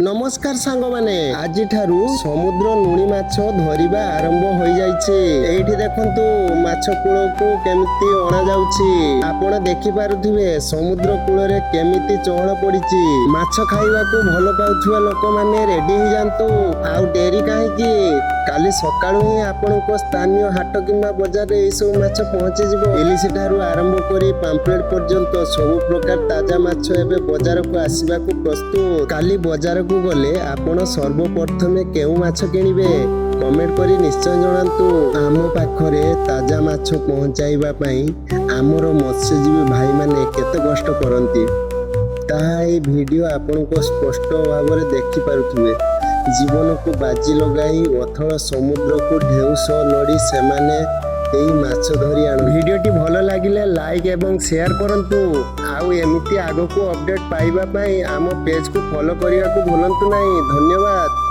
नमस्कार सांग माने आज ठारू समुद्र लुणी माछ धरिबा आरंभ हो जाइछे। एठी देखंतु माछ कूल को केमिति अणा जाउछि। आपण देखि पारुथिबे समुद्र कूल रे केमिति चहल पड़िछि। माछ खाइबा को भल पाउथुवा लोक माने रेडी हो जांतु। आउ डेरी काहे कि काली सकाळु ही आपण को स्थानीय हाट किंबा बाजार रे एसो माछ पहुंची जिवो। इलिश ठारू आरंभ करी पाम्पलेट पर्यंत सब प्रकार ताजा माछ एबे बाजार को आसीबा को प्रस्तुत। काली बाजार को गले आपण सर्वप्रथमे केउ माछ किनिबे कमेंट करी निश्चय जणांतु। आम पाखरे ताजा माछ पहुंचाइबा पई आमर मत्स्यजीवी भाई माने केते कष्ट करंती ताहा ए वीडियो आपण को स्पष्ट भाव में देखि पारुथिबे। जीवन को बाजी लगाई अथल समुद्र को ढेउस लड़ी सेमाने एई माछ धरी आनु। वीडियोटी भल लागिले लाइक एवं शेयर करंतु। आउ एमिति आगो को अपडेट पाइबा पई आम पेज को फॉलो करिया को भूलंतु नहीं। धन्यवाद।